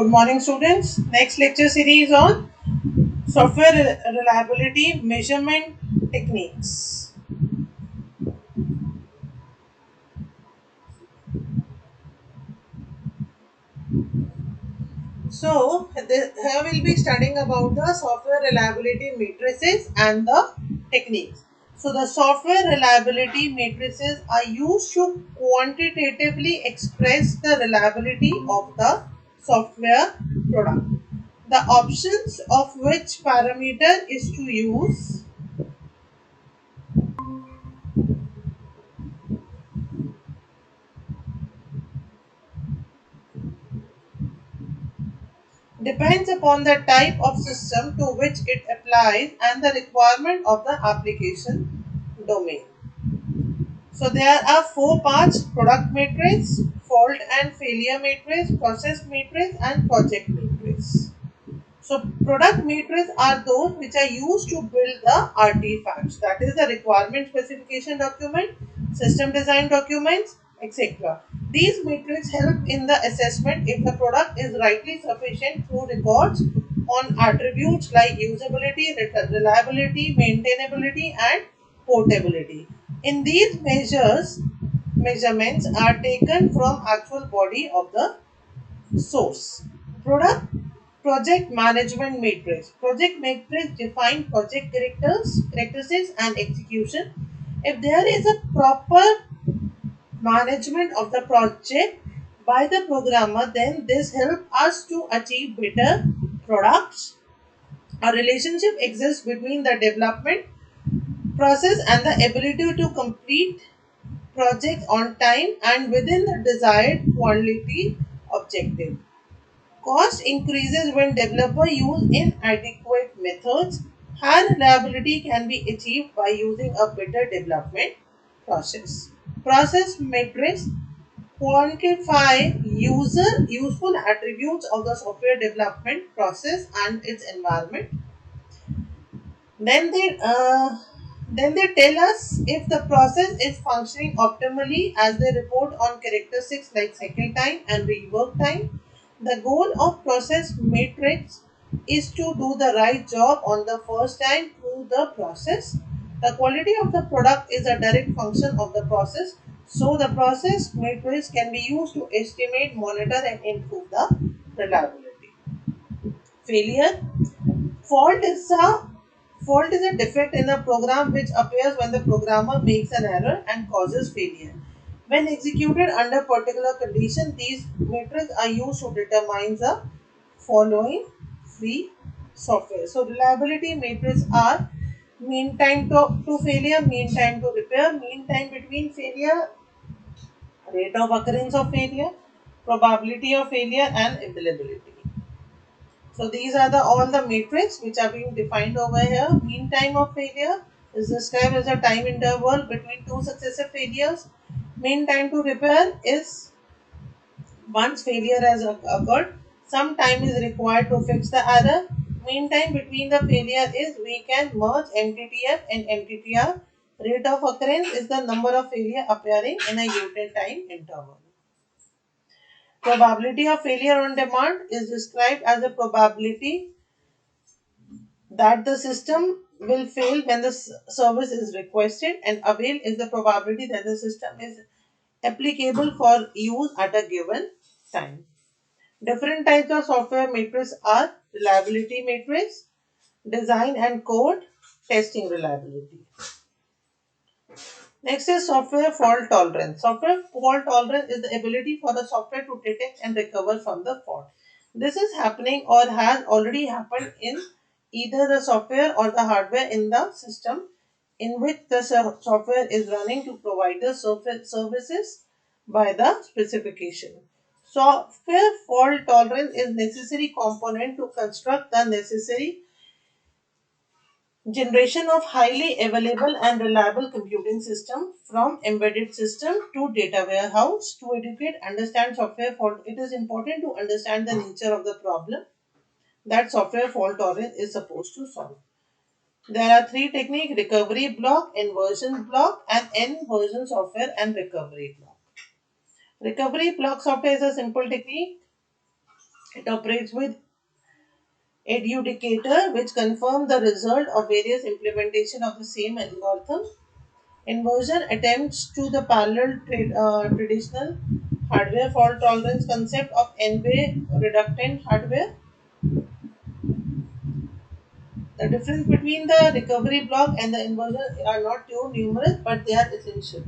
Good morning, students. Next lecture series on software reliability measurement techniques. Here we'll be studying about the software reliability matrices and the techniques. So, the software reliability matrices are used to quantitatively express the reliability of the software product. The options of which parameter is to use depends upon the type of system to which it applies and the requirement of the application domain. So there are four parts: product matrix, fault and failure matrix, process matrix and project matrix. So product matrix are those which are used to build the artifacts, that is the requirement specification document, system design documents, etc. These matrices help in the assessment if the product is rightly sufficient through records on attributes like usability, reliability, maintainability and portability. In these measurements are taken from actual body of the source. Product Project management matrix. Project matrix define project characteristics and execution. If there is a proper management of the project by the programmer, then this help us to achieve better products. A relationship exists between the development process and the ability to complete projects on time and within the desired quality objective. Cost increases when developers use inadequate methods. High reliability can be achieved by using a better development process. Process matrix quantify user useful attributes of the software development process and its environment. Then they uh, then they tell us if the process is functioning optimally as they report on characteristics like cycle time and rework time. The goal of process matrix is to do the right job on the first time through the process. The quality of the product is a direct function of the process. So the process matrix can be used to estimate, monitor and improve the reliability. Failure Fault is a fault is a defect in a program which appears when the programmer makes an error and causes failure. When executed under particular condition, these metrics are used to determine the following free software. So reliability metrics are mean time to failure, mean time to repair, mean time between failure, rate of occurrence of failure, probability of failure, and availability. So these are all the matrix which are being defined over here. Mean time of failure is described as a time interval between two successive failures. Mean time to repair is once failure has occurred, some time is required to fix the error. Mean time between the failure is we can merge MTTF and MTTR. Rate of occurrence is the number of failure appearing in a given time interval. Probability of failure on demand is described as the probability that the system will fail when the service is requested, and avail is the probability that the system is applicable for use at a given time. Different types of software matrices are reliability matrix, design and code, testing reliability. Next is software fault tolerance. Software fault tolerance is the ability for the software to detect and recover from the fault. This is happening or has already happened in either the software or the hardware in the system in which the software is running to provide the services by the specification. Software fault tolerance is necessary component to construct the necessary generation of highly available and reliable computing system from embedded system to data warehouse. To educate understand software fault, it is important to understand the nature of the problem that software fault tolerance is supposed to solve. There are three techniques: recovery block, inversion block and inversion software and recovery block. Recovery block software is a simple technique It operates with adjudicator, which confirm the result of various implementation of the same algorithm. Inversion attempts to the parallel traditional hardware fault tolerance concept of n-way reductant hardware. The difference between the recovery block and the inversion are not too numerous, but they are essential.